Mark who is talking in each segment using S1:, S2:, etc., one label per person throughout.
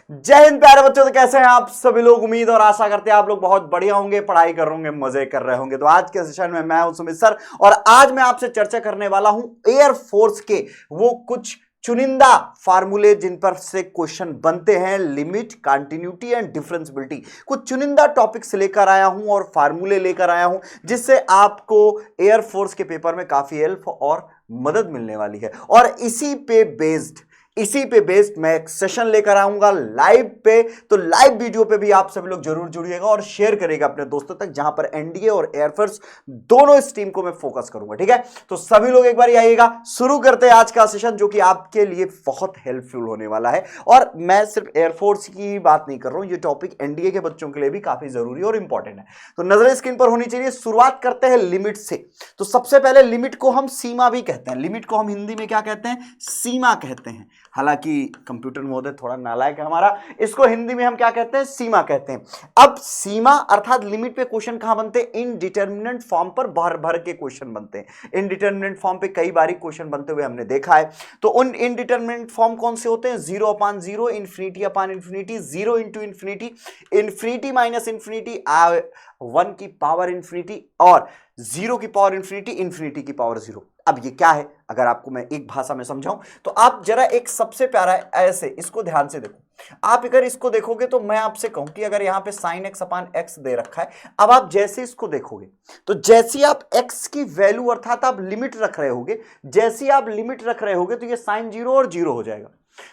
S1: जय हिंद प्यारे बच्चों। तो कैसे हैं आप सभी लोग? उम्मीद और आशा करते हैं आप लोग बहुत बढ़िया होंगे, पढ़ाई कर रहे होंगे, मजे कर रहे होंगे। तो आज के सेशन में मैं हूं सुमित सर और आज मैं आपसे चर्चा करने वाला हूं एयरफोर्स के वो कुछ चुनिंदा फार्मूले जिन पर से क्वेश्चन बनते हैं। लिमिट, कंटिन्यूटी एंड डिफरेंशियबिलिटी, कुछ चुनिंदा टॉपिक्स लेकर आया हूं और फार्मूले लेकर आया हूं जिससे आपको एयरफोर्स के पेपर में काफी हेल्प और मदद मिलने वाली है। और इसी पे बेस्ड मैं एक सेशन लेकर आऊंगा लाइव पे। तो लाइव वीडियो पे भी आप सभी लोग जरूर जुड़िएगा और शेयर करेगा अपने दोस्तों तक, जहां पर एनडीए और एयरफोर्स दोनों स्ट्रीम को मैं फोकस करूंगा। ठीक है, तो सभी लोग एक बार आइएगा। शुरू करते हैं आज का सेशन जो कि आपके लिए बहुत हेल्पफुल होने वाला है। और मैं सिर्फ एयरफोर्स की बात नहीं कर रहा हूं, ये टॉपिक एनडीए के बच्चों के लिए भी काफी जरूरी और इंपॉर्टेंट है। तो नजरें स्क्रीन पर होनी चाहिए। शुरुआत करते हैं लिमिट से। तो सबसे पहले लिमिट को हम सीमा भी कहते हैं। लिमिट को हम हिंदी में क्या कहते हैं? सीमा कहते हैं। हालांकि कंप्यूटर महोदय थोड़ा नालायक है हमारा, इसको हिंदी में हम क्या कहते हैं? सीमा कहते हैं। अब सीमा अर्थात लिमिट पे क्वेश्चन कहां बनते हैं? इनडिटरमिनेट फॉर्म पर भर भर के क्वेश्चन बनते हैं। इनडिटरमिनेट फॉर्म पे कई बार क्वेश्चन बनते हुए हमने देखा है। तो उन इनडिटरमिनेट फॉर्म कौन से होते हैं? 0/0, infinity upon infinity, 0 into infinity, infinity minus infinity, 1 की पावर इन्फिनिटी और 0 की पावर इन्फिनिटी, इन्फिनिटी की पावर 0। अब ये क्या है? अगर आपको मैं एक भाषा में समझाऊं तो आप जरा एक सबसे प्यारा ऐसे इसको ध्यान से देखो। आप अगर इसको देखोगे तो मैं आपसे कहूं कि अगर यहां पे sin x अपान x दे रखा है, अब आप जैसे इसको देखोगे तो जैसी आप x की वैल्यू अर्थात आप लिमिट रख रहे होगे, जैसी आप लिमिट रख रहे होगे तो ये sin 0 और 0 हो जाएगा।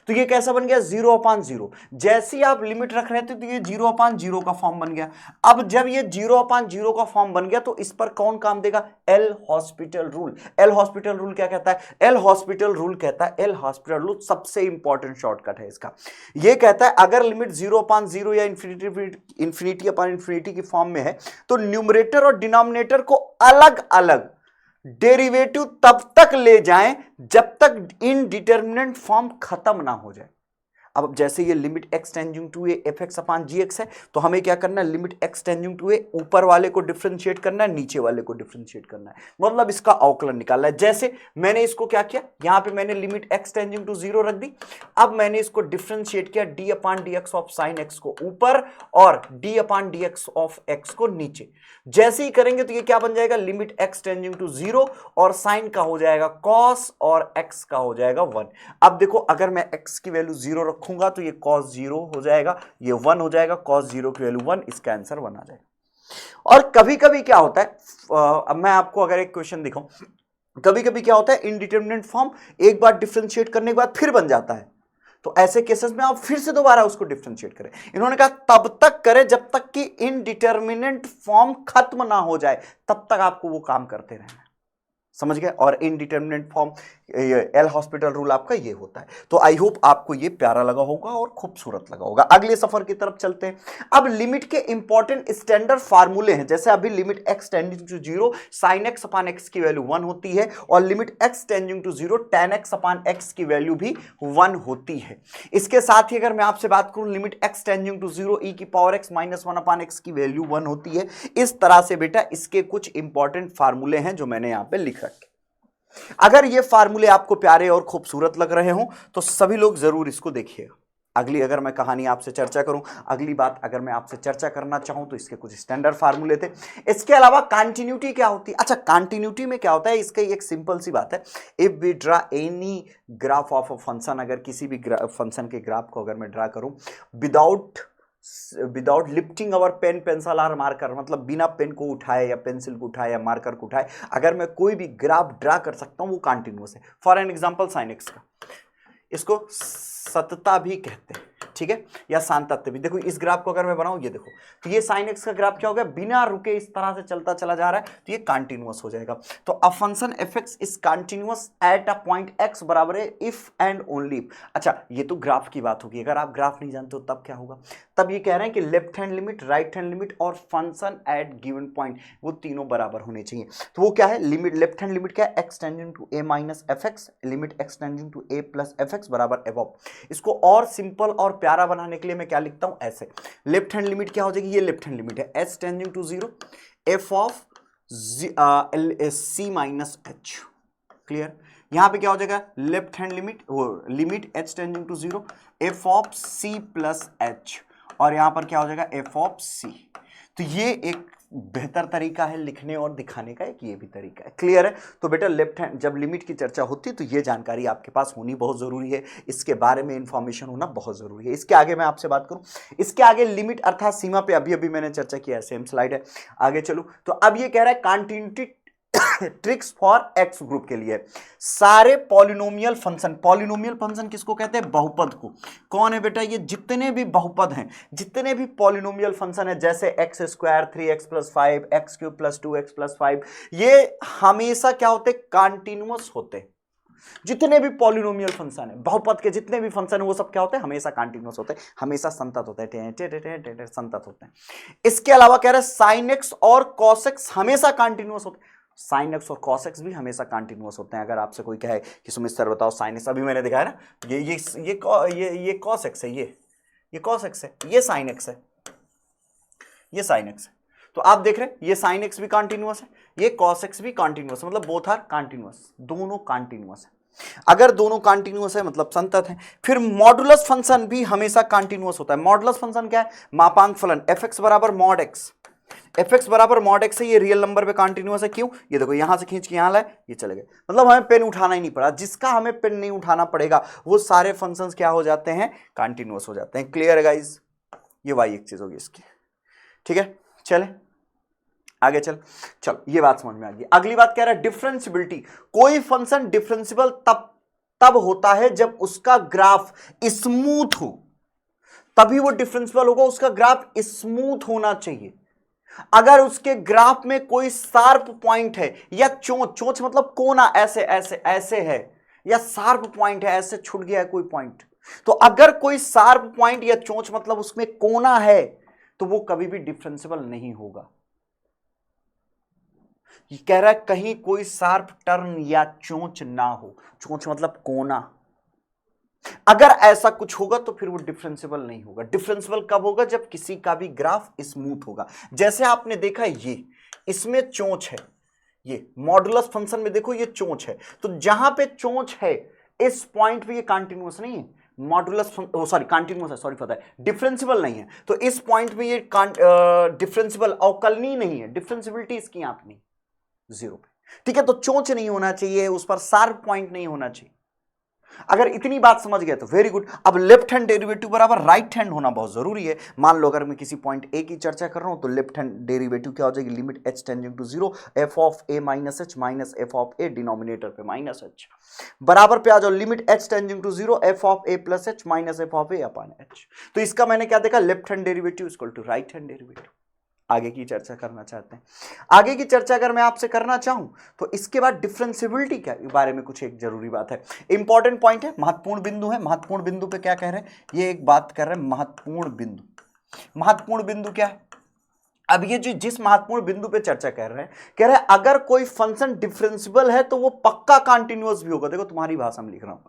S1: तो ये कैसा बन गया? 0/0। जैसी आप लिमिट रख रहे थे तो ये 0/0 का फॉर्म बन गया। अब जब ये 0/0 का फॉर्म बन गया तो इस पर कौन काम देगा? L hospital rule. L hospital rule क्या कहता है? एल हॉस्पिटल रूल कहता है, एल हॉस्पिटल रूल सबसे इंपॉर्टेंट शॉर्टकट है इसका। ये कहता है अगर लिमिट 0/0 या इन्फिनिटी अपॉन इन्फिनिटी की फॉर्म में है तो न्यूमरेटर और डिनोमिनेटर को अलग अलग डेरिवेटिव तब तक ले जाएं जब तक इनडिटरमिनेट फॉर्म खत्म ना हो जाए। अब जैसे ये limit x tending to a f x upon g x है तो हमें क्या करना है? Limit x tending to a ऊपर वाले को डिफरेंशिएट करना है, नीचे वाले को डिफरेंशिएट करना है, मतलब इसका अवकलन निकालना है। जैसे मैंने इसको क्या किया, यहां पे मैंने लिमिट x टेंडिंग टू 0 रख दी। अब मैंने इसको डिफरेंशिएट किया d upon D x of sine x को ऊपर और d upon D x of x को नीचे। जैसे ही करेंगे तो ये क्या बन जाएगा? लिमिट x टेंडिंग टू 0 और साइन का हो जाएगा cos और x का हो जाएगा 1। अब देखो अगर मैं x की वैल्यू 0 रखूंगा तो ये cos 0 हो जाएगा, ये 1 हो जाएगा, cos 0 की वैल्यू 1, इसका आंसर 1 आ जाएगा। और कभी कभी क्या होता है, अब मैं आपको अगर एक क्वेश्चन दिखाऊं, कभी कभी क्या होता है इनडिटरमिनेट फॉर्म एक बार डिफरेंशिएट करने के बाद फिर बन जाता है। तो ऐसे केसेस में आप फिर से दोबारा उसको डिफरेंशिएट करें। इन्होंने कहा तब तक करें जब तक कि इनडिटरमिनेट फॉर्म खत्म ना हो जाए, तब तक आपको वो काम करते रहना। समझ गए? और indeterminate form L hospital rule आपका ये होता है। तो आई होप आपको ये प्यारा लगा होगा और खूबसूरत लगा होगा। अगले सफर की तरफ चलते हैं। अब लिमिट के इंपॉर्टेंट स्टैंडर्ड फार्मूले हैं। जैसे अभी limit x tending to 0 sin x upon x की वैल्यू 1 होती है और limit x tending to 0 tan x upon x की वैल्यू भी 1 होती है। इसके साथ ही अगर मैं आपसे बात करूं limit x tending to 0 e की power x minus 1 upon x की वैल्यू 1 होती है। इस तरह से बेटा इसके कुछ इंपॉर्टेंट फार्मूले हैं जो मैंने यहां पे लिख रखे। अगर ये फार्मूले आपको प्यारे और खूबसूरत लग रहे हो तो सभी लोग जरूर इसको देखिएगा। अगली अगर मैं कहानी आपसे चर्चा करूं, अगली बात अगर मैं आपसे चर्चा करना चाहूं तो इसके कुछ स्टैंडर्ड फार्मूले थे। इसके अलावा कंटिन्यूटी क्या होती है? अच्छा, कंटिन्यूटी में क्या होता है, इसका एक सिंपल सी बात है। If we draw any graph of a function, अगर किसी भी फंक्शन के ग्राफ को अगर मैं ड्रा करूं without lifting our pen pencil or marker, मतलब बिना पेन को उठाए या पेंसिल को उठाए या मार्कर को उठाए अगर मैं कोई भी ग्राफ ड्रा कर सकता हूं वो कंटिन्यूअस है। For an example sine x का, इसको सतता भी कहते हैं, ठीक है, या सांतत्य भी। देखो इस ग्राफ को अगर मैं बनाऊं, ये देखो तो ये साइन एक्स का ग्राफ क्या हो गया? बिना रुके इस तरह से चलता चला जा रहा है तो ये कंटिन्यूअस हो जाएगा। तो a function F x is continuous at a point x बराबर है इफ एंड ओनली इफ। अच्छा, ये तो ग्राफ की बात होगी। अगर आप ग्राफ नहीं जानते हो तब क्या होगा? तब ये कह रहे हैं कि left hand limit, right hand limit और फंक्शन एट गिवन पॉइंट वो तीनों बराबर होने चाहिए। तो वो क्या है? लिमिट लेफ्ट हैंड लिमिट क्या है? X tending to a minus f x, limit x tending to a plus f x बराबर एबव। इसको और सिंपल और प्यारा बनाने के लिए मैं क्या लिखता हूं? ऐसे लेफ्ट हैंड लिमिट क्या हो जाएगी? ये लेफ्ट हैंड लिमिट है S tending to 0 f of c minus h. Clear? यहां पे क्या हो जाएगा, लेफ्ट हैंड लिमिट, वो limit h tending to 0 f of c plus h, और यहां पर क्या हो जाएगा f ऑफ c। तो ये एक बेहतर तरीका है लिखने और दिखाने का, एक ये भी तरीका है। क्लियर है? तो बेटा लेफ्ट हैंड जब लिमिट की चर्चा होती है तो ये जानकारी आपके पास होनी बहुत जरूरी है, इसके बारे में इंफॉर्मेशन होना बहुत जरूरी है। इसके आगे मैं आपसे बात करूं, इसके आगे लिमिट अर्थात सीमा पे अभी अभी मैंने चर्चा किया है, सेम स्लाइड है, आगे चलो। तो अब ये कह रहा है continuity tricks for x group के लिए सारे पॉलिनोमियल फंक्शन, पॉलिनोमियल फंक्शन किसको कहते हैं, बहुपद को। कौन है बेटा, ये जितने भी बहुपद हैं, जितने भी पॉलिनोमियल फंक्शन है, जैसे x square 3x + 5, x cube + 2x + 5, ये हमेशा क्या होते, कंटिन्यूअस होते। जितने भी पॉलिनोमियल फंक्शन है, बहुपद के जितने भी फंक्शन है, वो सब क्या होते हैं, हमेशा कंटिन्यूअस होते हैं, हमेशा संतत होते हैं, संतत होते हैं। इसके अलावा कह रहे हैं साइन एक्स और कॉस एक्स हमेशा कंटिन्यूअस होते हैं, साइन एक्स और कॉस एक्स भी हमेशा कंटिन्यूअस होते हैं। अगर आपसे कोई कहे कि सुमित सर बताओ साइन एक्स, अभी मैंने दिखाया ना, ये कॉस एक्स है, ये कॉस एक्स है, ये साइन एक्स है, ये साइन एक्स है। तो आप देख रहे हैं ये साइन एक्स भी कंटिन्यूअस है, ये कॉस एक्स भी कंटिन्यूअस, मतलब बोथ आर कंटिन्यूअस, दोनों कंटिन्यूअस है। अगर दोनों कंटिन्यूअस है मतलब संतत है। फिर मॉडुलस फंक्शन भी हमेशा कंटिन्यूअस होता है। मॉडुलस फंक्शन क्या है, मापांक फलन f(x) बराबर मॉड x, f(x) बराबर मॉड x है, ये रियल नंबर पे कंटिन्यूअस है। क्यों, ये देखो यहां से खींच के यहां लाए, ये चले गए, मतलब हमें पेन उठाना ही नहीं पड़ा। जिसका हमें पेन नहीं उठाना पड़ेगा वो सारे फंक्शंस क्या हो जाते हैं, कंटिन्यूअस हो जाते हैं। क्लियर है गाइज, ये वाई एक चीज होगी इसकी, ठीक है। चले आगे चलो ये बात समझ में आ गई। अगली बात कह रहा है डिफरेंशियबिलिटी। कोई फंक्शन डिफरेंशियबल तब होता है जब उसका ग्राफ स्मूथ हो, तभी वो डिफरेंशियबल होगा। उसका ग्राफ स्मूथ होना चाहिए। अगर उसके ग्राफ में कोई शार्प पॉइंट है या चोंच मतलब कोना ऐसे ऐसे ऐसे है, या शार्प पॉइंट है ऐसे छूट गया है कोई पॉइंट, तो अगर कोई शार्प पॉइंट या चोंच मतलब उसमें कोना है तो वो कभी भी डिफरेंशियबल नहीं होगा। ये कह रहा है कहीं कोई शार्प टर्न या चोंच ना हो, चोंच मतलब कोना। अगर ऐसा कुछ होगा तो फिर वो डिफरेंशियबल नहीं होगा। डिफरेंशियबल कब होगा, जब किसी का भी ग्राफ स्मूथ होगा। जैसे आपने देखा ये, इसमें चोंच है, ये मॉडुलस फंक्शन में देखो ये चोंच है, तो जहां पे चोंच है इस पॉइंट पे ये कंटिन्यूअस नहीं है, मॉडुलस सॉरी कंटिन्यूअस है, सॉरी पता है, डिफरेंशियबल नहीं है। तो इस पॉइंट पे ये डिफरेंशियबल अवकलनीय नहीं है, डिफरेंशियबिलिटी इसकी यहां पे नहीं, 0 पे, ठीक है। तो चोंच नहीं होना चाहिए, उस पर शार्प पॉइंट नहीं होना चाहिए। अगर इतनी बात समझ गए तो वेरी गुड। अब लेफ्ट हैंड डेरिवेटिव बराबर राइट हैंड होना बहुत जरूरी है। मान लो अगर मैं किसी पॉइंट ए की चर्चा कर रहा हूं तो लेफ्ट हैंड डेरिवेटिव क्या हो जाएगी, limit h tending to 0 f of a minus h minus f of a, denominator पे माइनस h, बराबर पे आ जाओ limit h tending to 0 f of a plus h minus f of a upon h। तो इसका मैंने क्या देखा, left hand derivative equal to right hand derivative. आगे की चर्चा करना चाहते हैं, आगे की चर्चा अगर मैं आपसे करना चाहूं तो इसके बाद डिफरेंशियबिलिटी के बारे में कुछ एक जरूरी बात है, इंपॉर्टेंट पॉइंट है, महत्वपूर्ण बिंदु है। महत्वपूर्ण बिंदु पे क्या कह रहे हैं, ये एक बात कर रहे हैं महत्वपूर्ण बिंदु। महत्वपूर्ण बिंदु क्या है, अब ये जो जिस महत्वपूर्ण बिंदु पे चर्चा कर रहे हैं, कह रहे हैं अगर कोई फंक्शन डिफरेंशियबल है तो वो पक्का कंटिन्यूअस भी होगा। देखो तुम्हारी भाषा में लिख रहा हूं,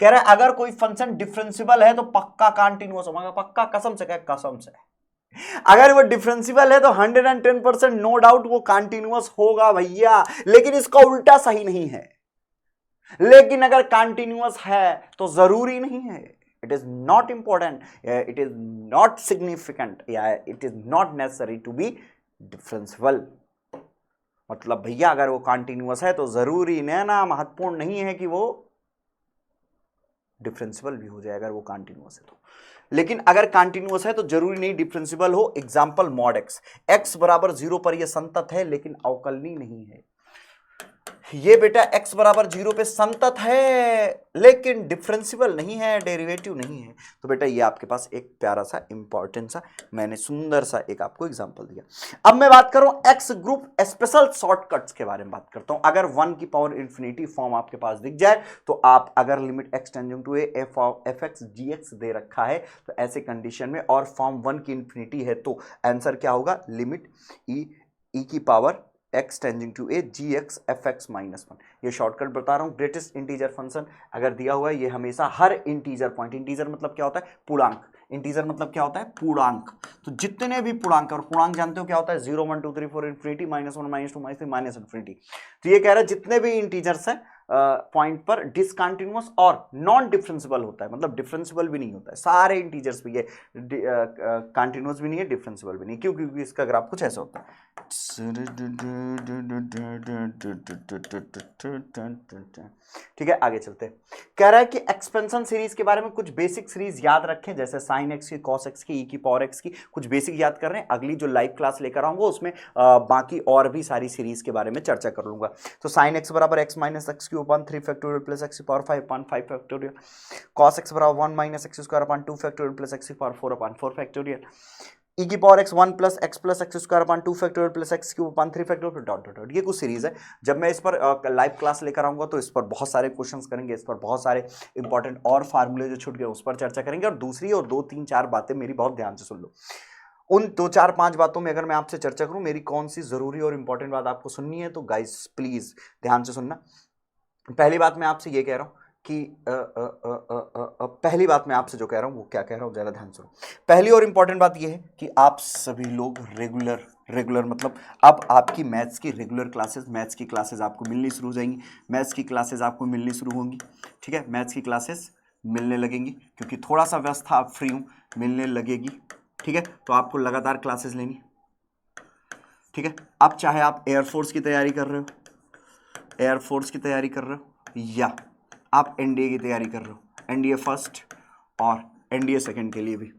S1: कह रहे हैं अगर कोई फंक्शन डिफरेंशियबल है तो पक्का कंटिन्यूअस होगा। पक्का कसम से, क्या कसम से, अगर वो डिफरेंशियबल है तो 110% नो डाउट वो कंटिन्यूअस होगा भैया। लेकिन इसका उल्टा सही नहीं है, लेकिन अगर कंटिन्यूअस है तो जरूरी नहीं है, it is not important, it is not significant, या it is not necessary to be differentiable. मतलब भैया अगर वो कंटिन्यूअस है तो जरूरी नहीं ना, महत्वपूर्ण नहीं है कि वो डिफरेंशियबल भी हो जाए अगर वो कंटिन्यूअस है तो। लेकिन अगर कंटिन्यूअस है तो जरूरी नहीं डिफरेंशियबल हो। एग्जांपल मॉड एक्स, एक्स बराबर 0 पर यह संतत है लेकिन अवकलनीय नहीं है। ये बेटा x बराबर 0 पे संतत है लेकिन डिफरेंशियबल नहीं है, डेरिवेटिव नहीं है। तो बेटा ये आपके पास एक प्यारा सा इंपॉर्टेंट सा मैंने सुंदर सा एक आपको एग्जांपल दिया। अब मैं बात करूं x ग्रुप स्पेशल शॉर्टकट्स के बारे में बात करता हूं। अगर 1 की पावर इंफिनिटी फॉर्म आपके पास दिख जाए तो आप अगर limit x tending to a f(x) gx दे रखा है तो ऐसे कंडीशन में और फॉर्म 1 की इंफिनिटी है तो आंसर क्या होगा, लिमिट e की power x tending to a gx fx minus 1। ये शॉर्टकट बता रहा हूं। ग्रेटेस्ट इंटीजर फंक्शन अगर दिया हुआ है ये हमेशा हर इंटीजर पॉइंट, इंटीजर मतलब क्या होता है, पूर्णांक, इंटीजर मतलब क्या होता है, पूर्णांक। तो जितने भी पूर्णांक, और पूर्णांक जानते हो क्या होता है, 0 1 2 3 4 इंफिनिटी -1 -2 -3 -3 -इन्फिनिटी। तो ये कह रहा है जितने भी इंटीजर्स हैं पॉइंट पर डिसकंटिन्यूअस और नॉन डिफरेंशियल होता है, मतलब डिफरेंशियल भी नहीं होता है सारे इंटीजर्स पे, ये कंटिन्यूअस भी नहीं है, डिफरेंशियल भी नहीं। क्यों? क्योंकि इसका ग्राफ कुछ ऐसा होता है। ठीक है, आगे चलते हैं। कह रहा है कि एक्सपेंशन सीरीज के बारे में कुछ बेसिक सीरीज याद रखें, जैसे साइन एक्स की, कॉस एक्स की, ई की पावर एक्स की, कुछ बेसिक याद कर रहे हैं। अगली जो लाइव क्लास लेकर आऊंगा उसमें बाकी और भी सारी सीरीज के बारे में चर्चा कर लूंगा। तो साइन एक्स बराबर एक्स माइनस एक्स क्यूब अपन 3 फैक्टोरियल प्लस एक्स की पावर 5 अपन 5 फैक्टोरियल, कॉस एक्स बराबर 1 minus x square upon 2 factorial plus x की पावर 4 अपन 4 फैक्टोरियल, ई की power x 1 plus x square upon 2 factorial plus x cube अपन 3 factorial dot dot dot. ये कुछ series है। जब मैं इस पर लाइव क्लास लेकर आऊंगा तो इस पर बहुत सारे क्वेश्चंस करेंगे, इस पर बहुत सारे इंपॉर्टेंट और फार्मूले जो छूट गए उस पर चर्चा करेंगे। और दूसरी और 2-3-4 बातें मेरी बहुत ध्यान से सुन लो। उन 2-4-5 बातों में अगर मैं आपसे चर्चा करूं, मेरी कौन सी जरूरी और इंपॉर्टेंट बात आपको सुननी है, तो गाइस प्लीज ध्यान से सुनना। पहली बात मैं आपसे ये कह रहा हूं कि पहली बात मैं आपसे जो कह रहा हूं वो क्या कह रहा हूं, जरा ध्यान सुनो। पहली और इंपॉर्टेंट बात ये है कि आप सभी लोग रेगुलर मतलब अब आपकी मैथ्स की रेगुलर क्लासेस, मैथ्स की क्लासेस आपको मिलनी शुरू हो जाएंगी, मैथ्स की क्लासेस आपको मिलनी शुरू होंगी। ठीक है, मैथ्स की क्लासेस मिलने लगेंगी क्योंकि थोड़ा सा व्यस्त था, आप फ्री हूं, मिलने लगेगी। ठीक है, तो आपको लगातार क्लासेस लेनी। ठीक है, अब चाहे आप एयरफोर्स की तैयारी कर रहे हो, एयरफोर्स की तैयारी कर रहे हो, या आप एनडीए की तैयारी कर रहे हो, एनडीए फर्स्ट और एनडीए सेकंड के लिए भी।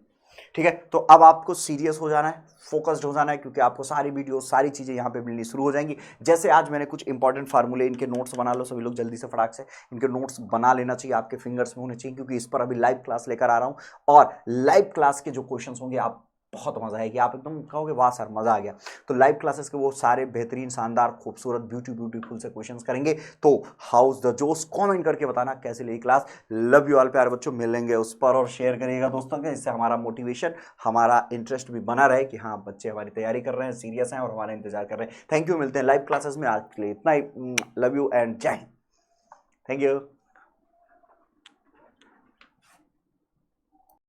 S1: ठीक है, तो अब आपको सीरियस हो जाना है, फोकस्ड हो जाना है, क्योंकि आपको सारी वीडियो सारी चीजें यहाँ पे मिलनी शुरू हो जाएंगी। जैसे आज मैंने कुछ इंपॉर्टेंट फार्मूले, इनके नोट्स बना लो सभी लोग जल्दी से, फटाक से इनके नोट्स बना लेना चाहिए, आपके फिंगर्स में होने चाहिए, क्योंकि इस पर अभी लाइव क्लास लेकर आ रहा हूं। और लाइव क्लास के जो क्वेश्चन होंगे, आप बहुत मजा आएगी, आप एकदम कहोगे वाह सर मजा आ गया। तो लाइव क्लासेस के वो सारे बेहतरीन, शानदार, खूबसूरत, ब्यूटीफुल से क्वेश्चंस करेंगे। तो हाउस द जोश कमेंट करके बताना कैसे लगी क्लास। लव यू ऑल प्यारे बच्चों, मिलेंगे उस पर, और शेयर करिएगा दोस्तों के, इससे हमारा मोटिवेशन, हमारा इंटरेस्ट भी बना रहे कि हाँ बच्चे हमारी तैयारी कर रहे हैं, सीरियस हैं और हमारा इंतजार कर रहे हैं। थैंक यू, मिलते हैं लाइव क्लासेस में। आज के लिए इतना ही, लव यू एंड जय हिंद। Thank you.